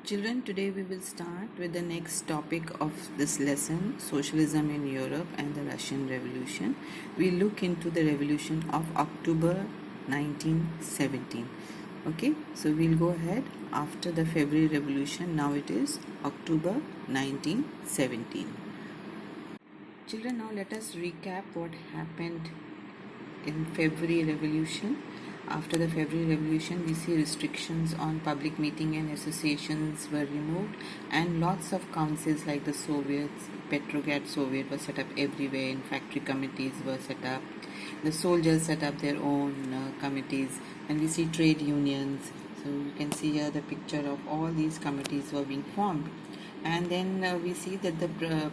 Children, today we will start with the next topic of this lesson, Socialism in Europe and the Russian Revolution. We look into the revolution of October 1917. Okay, so we'll go ahead after the February Revolution. Now it is October 1917. Children, now let us recap what happened in February Revolution. After the February Revolution, we see restrictions on public meeting and associations were removed, and lots of councils like the Soviets, Petrograd Soviet was set up everywhere, and factory committees were set up. The soldiers set up their own committees, and we see trade unions. So you can see here the picture of all these committees were being formed. And then we see that the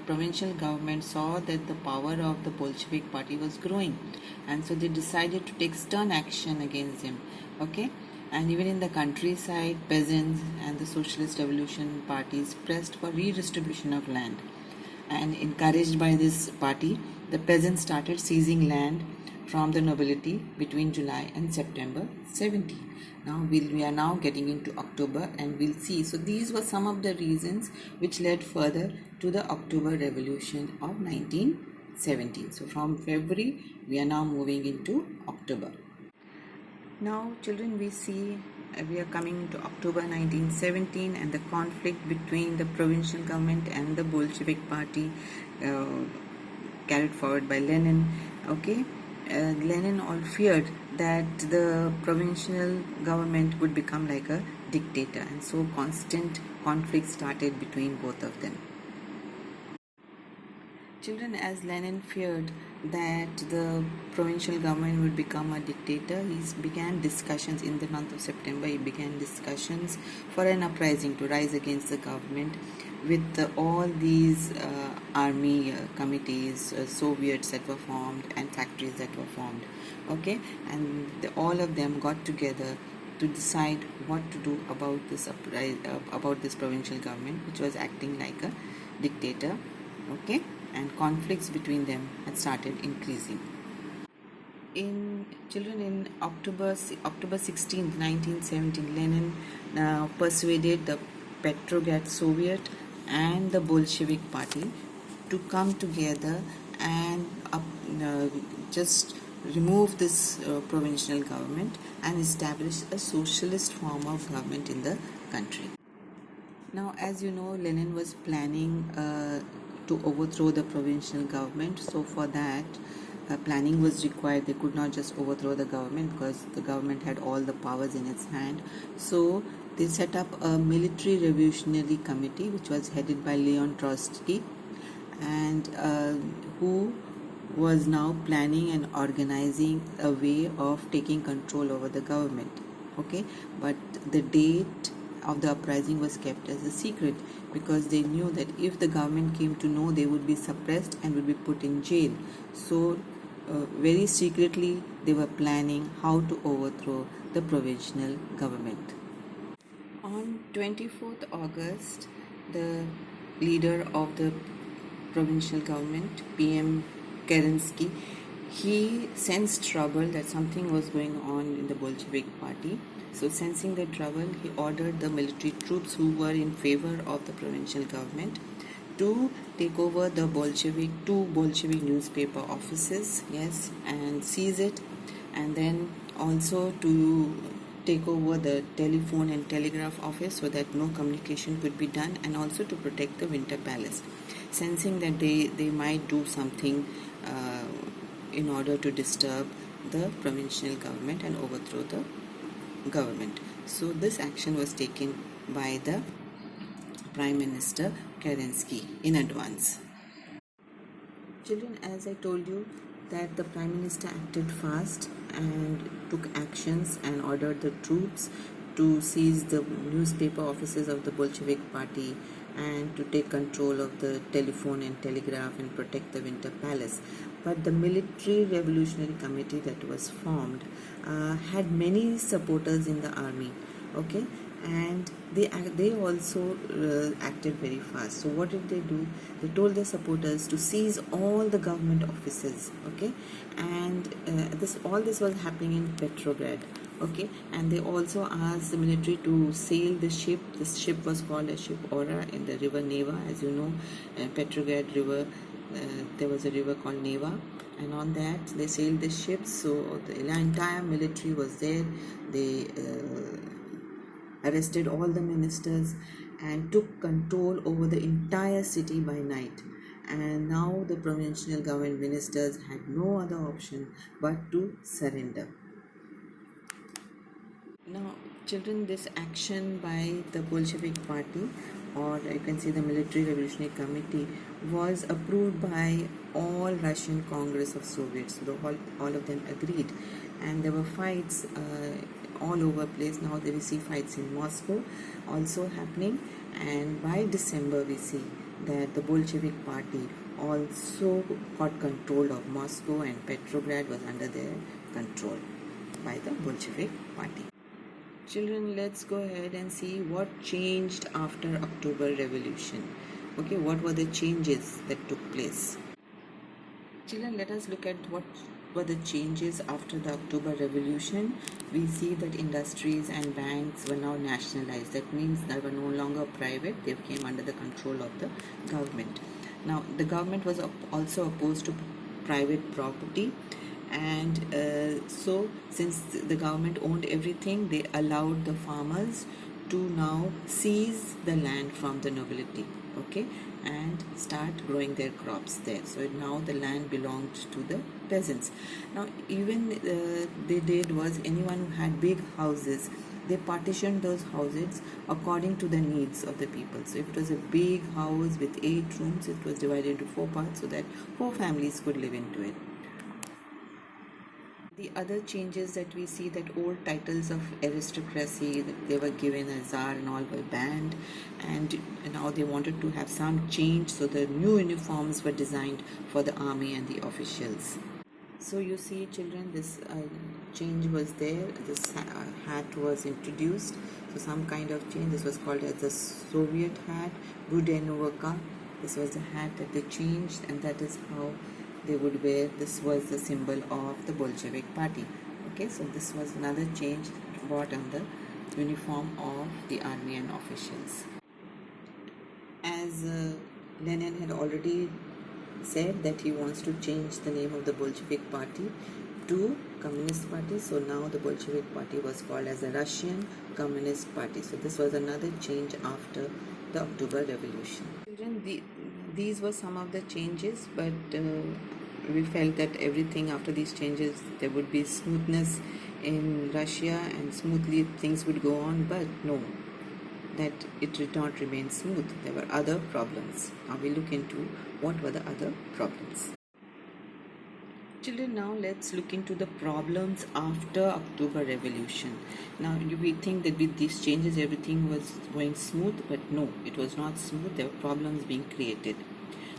provincial government saw that the power of the Bolshevik party was growing, and so they decided to take stern action against him. Okay, and even in the countryside, peasants and the socialist revolution parties pressed for redistribution of land, and encouraged by this party, the peasants started seizing land from the nobility between July and September 17. Now we are now getting into October, and we'll see. So these were some of the reasons which led further to the October Revolution of 1917. So from February we are now moving into October. Now children, we see we are coming to October 1917 and the conflict between the provincial government and the Bolshevik party carried forward by Lenin. Okay, Lenin all feared that the provincial government would become like a dictator, and so constant conflict started between both of them. Children, as Lenin feared that the provincial government would become a dictator, he began discussions in the month of September. He began discussions for an uprising to rise against the government with all these army committees, Soviets that were formed, and factories that were formed. Okay, and all of them got together to decide what to do about this about this provincial government, which was acting like a dictator. Okay, and conflicts between them had started increasing. In October 16th, 1917, Lenin persuaded the Petrograd Soviet and the Bolshevik Party to come together and just remove this provincial government and establish a socialist form of government in the country. Now, as you know, Lenin was planning to overthrow the provincial government. So for that, planning was required. They could not just overthrow the government because the government had all the powers in its hand. So they set up a military revolutionary committee, which was headed by Leon Trotsky, and who was now planning and organizing a way of taking control over the government. Okay, but the date of the uprising was kept as a secret because they knew that if the government came to know, they would be suppressed and would be put in jail. So very secretly they were planning how to overthrow the provisional government. On 24th August, the leader of the provincial government, PM Kerensky, he sensed trouble, that something was going on in the Bolshevik party. So sensing the trouble, he ordered the military troops who were in favor of the provincial government to take over the two Bolshevik newspaper offices, yes, and seize it, and then also to take over the telephone and telegraph office so that no communication could be done, and also to protect the Winter Palace, sensing that they might do something in order to disturb the provincial government and overthrow the government. So this action was taken by the Prime Minister Kerensky in advance. Children, as I told you that the Prime Minister acted fast and took actions and ordered the troops to seize the newspaper offices of the Bolshevik party and to take control of the telephone and telegraph and protect the Winter Palace. But the military revolutionary committee that was formed had many supporters in the army. Okay, and they also acted very fast. So what did they do? They told their supporters to seize all the government offices. Okay, and all this was happening in Petrograd. Okay, and they also asked the military to sail the ship. This ship was called a ship Ora in the river Neva. As you know, Petrograd river, there was a river called Neva, and on that they sailed the ship. So the entire military was there. They arrested all the ministers and took control over the entire city by night. And now the provincial government ministers had no other option but to surrender. Now, children, this action by the Bolshevik Party, or you can say the Military Revolutionary Committee, was approved by all Russian Congress of Soviets. So all of them agreed, and there were fights all over place. Now we see fights in Moscow also happening, and by December we see that the Bolshevik Party also got control of Moscow, and Petrograd was under their control by the Bolshevik Party. Children, let's go ahead and see what changed after October Revolution. Okay, what were the changes that took place? Children, let us look at what were the changes after the October Revolution. We see that industries and banks were now nationalized. That means they were no longer private, they came under the control of the government. Now, the government was also opposed to private property, and so since the government owned everything, they allowed the farmers to now seize the land from the nobility, okay, and start growing their crops there. So now the land belonged to the peasants. Now even they did was anyone who had big houses, they partitioned those houses according to the needs of the people. So if it was a big house with 8 rooms, it was divided into 4 parts so that 4 families could live into it. The other changes that we see, that old titles of aristocracy that they were given as Tsar and all were banned, and now they wanted to have some change, so the new uniforms were designed for the army and the officials. So you see, children, this change was there. This hat was introduced, so some kind of change. This was called as the Soviet hat, Budenovka. This was the hat that they changed, and that is how they would wear. This was the symbol of the Bolshevik Party. Okay, so this was another change brought on the uniform of the army and officials. As Lenin had already said that he wants to change the name of the Bolshevik Party to Communist Party, so now the Bolshevik Party was called as the Russian Communist Party. So this was another change after the October Revolution. Children, these were some of the changes, but we felt that everything after these changes, there would be smoothness in Russia and smoothly things would go on, but no, that it did not remain smooth. There were other problems. Now we look into what were the other problems. Children, now let's look into the problems after October Revolution. Now we think that with these changes everything was going smooth, but no, it was not smooth. There were problems being created.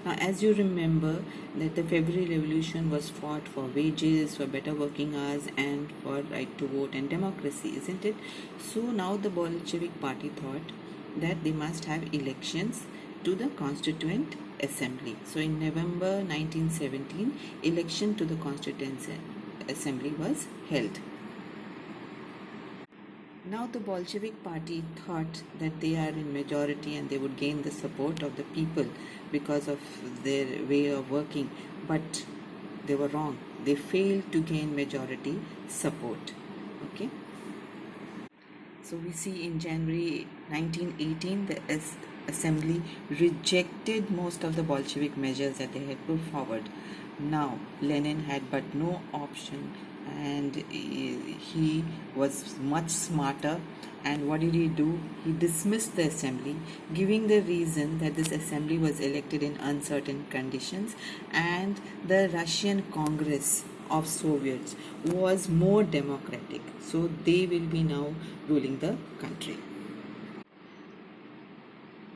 Now, as you remember that the February Revolution was fought for wages, for better working hours, and for right to vote and democracy, isn't it? So now the Bolshevik Party thought that they must have elections to the Constituent Assembly. So in November 1917, election to the Constituent Assembly was held. Now the Bolshevik Party thought that they are in majority and they would gain the support of the people because of their way of working, but they were wrong. They failed to gain majority support. Okay. So we see in January 1918 the assembly rejected most of the Bolshevik measures that they had put forward. Now Lenin had but no option, and he was much smarter, and what did he do? He dismissed the assembly, giving the reason that this assembly was elected in uncertain conditions and the Russian Congress of Soviets was more democratic, so they will be now ruling the country.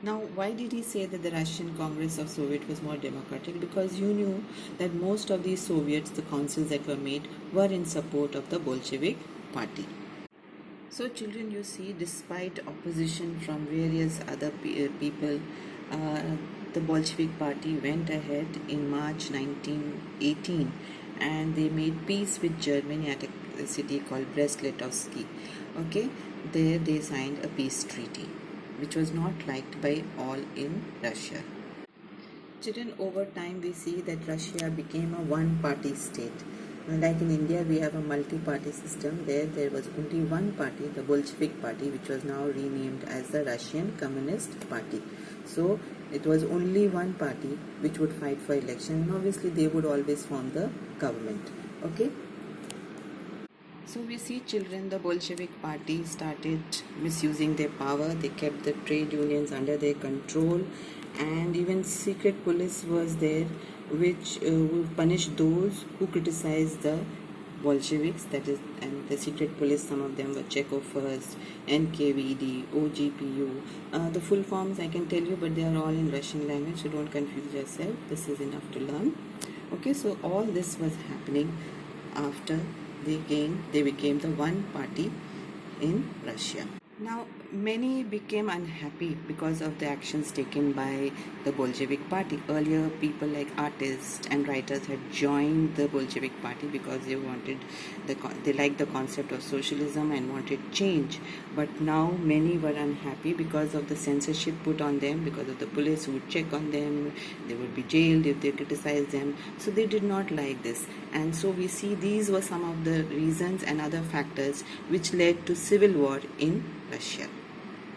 Now, why did he say that the Russian Congress of Soviet was more democratic? Because you knew that most of these Soviets, the councils that were made, were in support of the Bolshevik Party. So children, you see, despite opposition from various other people, the Bolshevik Party went ahead in March 1918 and they made peace with Germany a city called Brest-Litovsk. Okay, there they signed a peace treaty, which was not liked by all in Russia. Children, over time we see that Russia became a one-party state. Like in India, we have a multi-party system. There was only one party, the Bolshevik Party, which was now renamed as the Russian Communist Party. So it was only one party which would fight for election, and obviously they would always form the government. Okay. So we see children, the Bolshevik Party started misusing their power. They kept the trade unions under their control, and even secret police was there, which would punish those who criticized the Bolsheviks. That is, and the secret police, some of them were Checo First, NKVD, OGPU. The full forms I can tell you, but they are all in Russian language, so don't confuse yourself. This is enough to learn. Okay, so all this was happening after they became the one party in Russia. Now, many became unhappy because of the actions taken by the Bolshevik Party. Earlier, people like artists and writers had joined the Bolshevik Party because they liked the concept of socialism and wanted change. But now, many were unhappy because of the censorship put on them, because of the police who would check on them. They would be jailed if they criticized them. So they did not like this. And so we see these were some of the reasons and other factors which led to civil war in Russia.